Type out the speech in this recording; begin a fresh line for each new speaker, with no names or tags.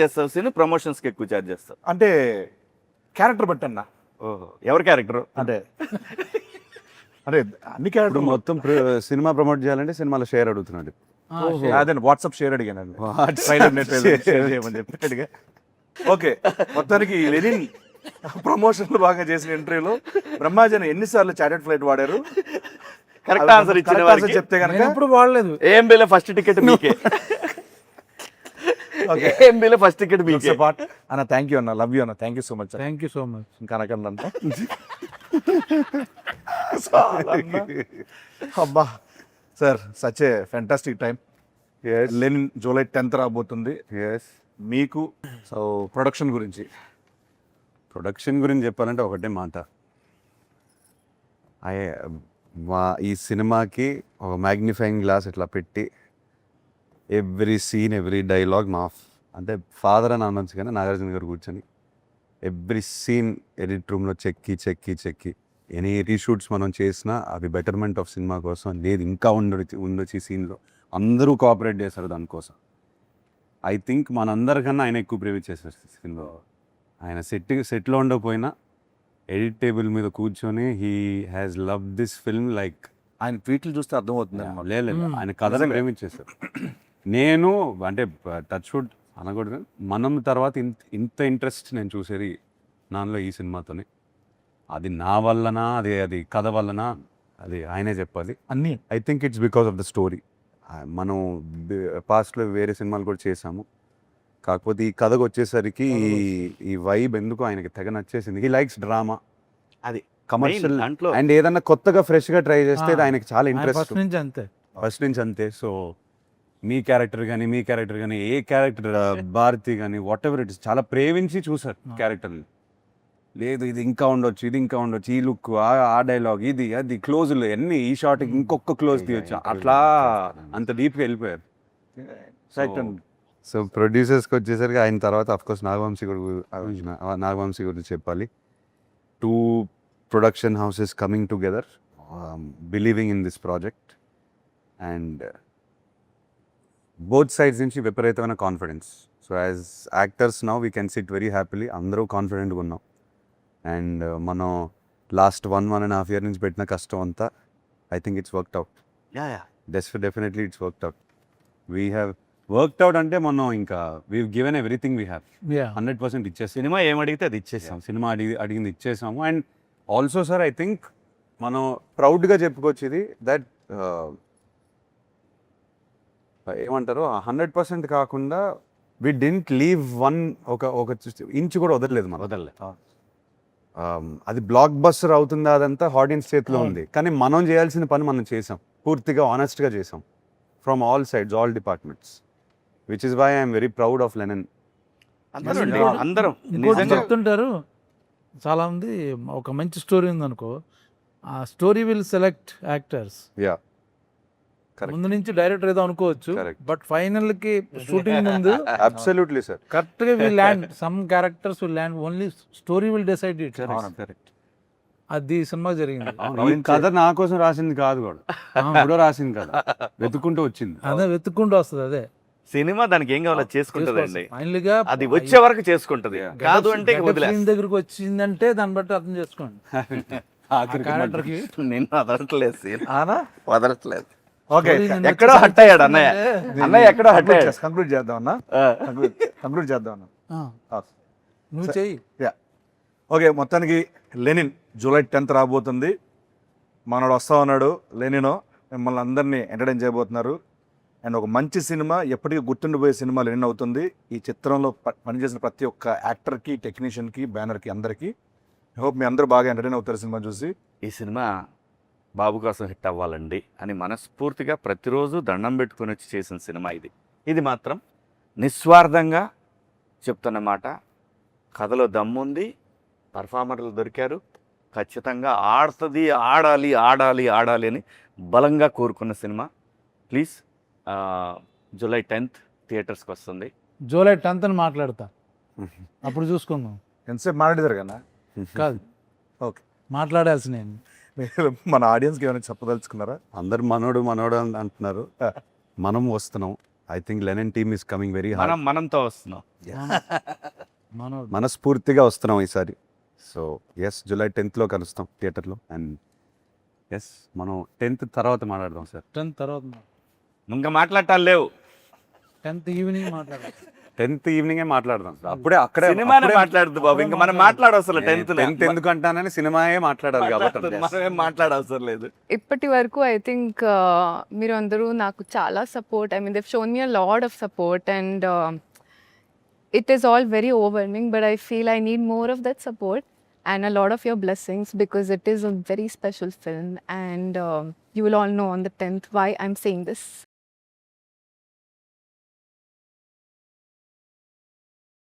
చేస్తావు scene promotions కి ఎక్కువ చార్జ్ చేస్తావు
అంటే క్యారెక్టర్ బట్టి అన్న.
ఓహో ఎవరి క్యారెక్టర్
అంటే అంటే అన్ని
ఇప్పుడు
క్యారెక్టర్
మొత్తం సినిమా ప్రమోట్ చేయాలంటే సినిమాలో షేర్ అడుగుతున్నాడు.
అదే వాట్సాప్ షేర్ అడిగాను ట్రైలర్ నెట్ షేర్ చేయమని చెప్పి అడిగా. ఓకే, మొత్తానికి లెనిన్ ప్రమోషన్లు బాగా చేసిన ఇంటర్వ్యూలో బ్రహ్మాజన్ ఎన్నిసార్లు చార్టెడ్ ఫ్లైట్ వాడారు
కరెక్ట్ ఆన్సర్ ఇచ్చిన
Correct
వారికి
answer చెప్తే కనుక
ఎప్పుడు వాడలేదు.
ఏం బిల్ ఫస్ట్ టికెట్ మీకే ఏం బిల్ ఫస్ట్ టికెట్ మీకే
పార్ట్ అన్న. థ్యాంక్ యూ అన్న, లవ్ యూ అన్న, thank you so much.
Thank you so much.
ఇంకా అనకండి అబ్బా sir, such a fantastic time. Lenin July 10th రాబోతుంది.
ఎస్.
మీకు సో ప్రొడక్షన్ గురించి
ప్రొడక్షన్ గురించి చెప్పాలంటే ఒకటే మాట. ఈ సినిమాకి ఒక మ్యాగ్నిఫైయింగ్ గ్లాస్ ఇట్లా పెట్టి ఎవ్రీ సీన్ ఎవ్రీ డైలాగ్ అంటే ఫాదర్ అని అనొచ్చు కానీ నాగార్జున గారు కూర్చొని ఎవ్రీ సీన్ ఎడిట్ రూమ్లో చెక్కి ఎనీ రీషూట్స్ మనం చేసినా అవి బెటర్మెంట్ ఆఫ్ సినిమా కోసం. లేదు ఇంకా ఉండొచ్చు ఈ సీన్లో, అందరూ కోఆపరేట్ చేశారు దానికోసం. ఐ థింక్ మనందరికన్నా ఆయన ఎక్కువ ప్రేమించేశారు సినిమా. ఆయన సెట్లో ఉండకపోయినా ఎడిట్ టేబుల్ మీద కూర్చొని he has love this film like.
ఆయన ట్వీట్లు చూస్తే అర్థమవుతుంది.
లేదు ఆయన కథను ప్రేమించేశారు. నేను అంటే టచ్ వుడ్ అనకూడదు, మనం తర్వాత ఇంత ఇంట్రెస్ట్ నేను చూసేది నాలో ఈ సినిమాతోనే. అది నా వల్లనా, అది కథ వల్లనా, అది ఆయనే చెప్పాలి.
అన్నీ
I think it's because of the story. మనం పాస్ట్లో వేరే సినిమాలు కూడా చేసాము, కాకపోతే ఈ కథకు వచ్చేసరికి ఈ వైబ్ ఎందుకు ఆయనకి తెగ నచ్చేసింది. హీ లైక్స్ డ్రామా,
అది
కమర్షియల్,
దాంట్లో
అండ్ ఏదన్నా కొత్తగా ఫ్రెష్గా ట్రై చేస్తే అది ఆయనకి చాలా ఇంట్రెస్ట్
ఫస్ట్ నుంచి అంతే.
ఫస్ట్ నుంచి అంతే. సో మీ క్యారెక్టర్ కానీ ఏ క్యారెక్టర్ భారతి కానీ వాట్ ఎవర్ ఇట్ ఇస్ చాలా ప్రేమించి చూసారు క్యారెక్టర్ని. లేదు ఇది ఇంకా ఉండొచ్చు, ఈ లుక్, ఆ డైలాగ్, ఇది అది క్లోజ్లు అన్ని, ఈ షార్ట్కి ఇంకొక క్లోజ్ తీయొచ్చు, అట్లా అంత డీప్గా వెళ్ళిపోయారు. సో ప్రొడ్యూసర్స్కి వచ్చేసరికి ఆయన తర్వాత అఫ్కోర్స్ నాగవంశీ గురించి చెప్పాలి. 2 production houses coming together, believing in this project, and both sides నుంచి విపరీతమైన confidence. So as actors now we can SIT very happily, అందరూ కాన్ఫిడెంట్గా ఉన్నాం. అండ్ మనం లాస్ట్ 1.5 year నుంచి పెట్టిన కష్టం అంతా I think it's worked out. Definitely it's worked out. We have worked out అంటే మనం ఇంకా we given everything we have 100% ఇచ్చేసాం.
సినిమా ఏమడిగితే అది ఇచ్చేసాం.
సినిమా అడిగింది ఇచ్చేసాము. And also sir I think మనం ప్రౌడ్గా చెప్పుకోవచ్చు ఇది, దట్ ఏమంటారు 100% కాకుండా వి డింట్ లీవ్ ఒక ఇంచు కూడా వదలలేదు మనం. అది బ్లాక్ బస్టర్ అవుతుందా అదంతా ఆడియన్స్ చేతిలో ఉంది, కానీ మనం చేయాల్సిన పని మనం చేసాం, పూర్తిగా ఆనెస్ట్గా చేసాం from all sides, all departments, which is why I'm very proud of Lenin.
అందరం
ఇంకోటి చెప్తుంటారు చాలా మంది, ఒక మంచి స్టోరీ ఉందనుకో, ఆ story will select actors.
Yeah
ముందు నుంచి డైరెక్టర్ ఏదో అనుకోవచ్చు, బట్ ఫైనల్ కి షూటింగ్ ముందు
అబ్సల్యూట్లీ సార్
కరెక్ట్ గా will land, some characters will land, only story will decide it. అది సినిమా జరిగింది.
ఈ కథ నా కోసం రాసింది కాదు కూడా, కూడా రాసింది కదా, వెతుక్కుంటూ వచ్చింది.
అదే వెతుక్కుంటూ వస్తుంది. అదే
సినిమా దానికి ఏం కావాలో చేసుకుంటదండి,
ఫైనల్ గా
అది వచ్చే వరకు చేసుకుంటది. కాదు అంటే
దగ్గరకు వచ్చిందంటే దాన్ని బట్టి అర్థం చేసుకోండి. క్యారెక్టర్ కి
నేను వదలట్లేదు సీన్, వదలట్లేదు.
ఓకే,
ఎక్కడో హట్ అయ్యాడు అన్నయ్య ఎక్కడో హట్ అయ్యాడు.
కంక్లూడ్ చేద్దాం అన్న, కంక్లూడ్ చేద్దాం అన్న.
నువ్వు చెయ్యి.
ఓకే, మొత్తానికి లెనిన్ జూలై 10th రాబోతుంది. మనోడు వస్తా ఉన్నాడు లెనిన్, మిమ్మల్ని అందరినీ ఎంటర్టైన్ చేయబోతున్నారు. అండ్ ఒక మంచి సినిమా, ఎప్పటికీ గుర్తుండిపోయే సినిమా లెనిన్ అవుతుంది. ఈ చిత్రంలో పనిచేసిన ప్రతి ఒక్క యాక్టర్కి, టెక్నీషియన్కి, బ్యానర్కి, అందరికీ హోప్ మీ అందరూ బాగా ఎంటర్టైన్ అవుతారు సినిమా చూసి.
ఈ సినిమా బాబు కోసం హిట్ అవ్వాలండి అని మనస్ఫూర్తిగా ప్రతిరోజు దండం పెట్టుకొని వచ్చి చేసిన సినిమా ఇది. ఇది మాత్రం నిస్వార్థంగా చెప్తున్న మాట. కథలో దమ్ముంది, పర్ఫార్మర్లు దొరికారు, ఖచ్చితంగా ఆడుతుంది, ఆడాలి అని బలంగా కోరుకున్న సినిమా. ప్లీజ్ జూలై 10th థియేటర్స్కి వస్తుంది.
జూలై 10th అని మాట్లాడతా, అప్పుడు చూసుకుందాం.
ఎంతసేపు మాట్లాడతారు కదా?
కాదు,
ఓకే,
మాట్లాడాల్సి నేను.
మీరు మన ఆడియన్స్కి ఏమైనా చెప్పదలుచుకున్నారా?
అందరు మనోడు అంటున్నారు, మనం వస్తున్నాం, I think Lenin team is coming very hard.
మనంతో వస్తున్నాం.
మనం
మనస్ఫూర్తిగా వస్తున్నాం ఈసారి. సో ఎస్, జూలై 10th కలుస్తాం థియేటర్లో. అండ్ ఎస్, మనం 10th తర్వాత మాట్లాడదాం సార్.
10th తర్వాత
ఇంకా మాట్లాడటాలు లేవు.
10th ఈవినింగ్ మాట్లాడాలి.
10th ఈవినింగే మాట్లాడదాం సార్. అప్పుడే అక్కడే
సినిమానే మాట్లాడద్దు బాబు, ఇంకా మనం మాట్లాడవసరం. 10th
ఎందుకు అంటానని సినిమాయే మాట్లాడాలి కాబట్టి
మనం ఏం మాట్లాడవసరం లేదు.
ఇప్పటి వరకు ఐ థింక్ మీరు అందరూ నాకు చాలా support, I mean దెవ్ shown me a lot of support and it is all very overwhelming, but I feel I need more of that support and a lot of your blessings because it is a very special film and you will all know on the 10th why I'm saying this.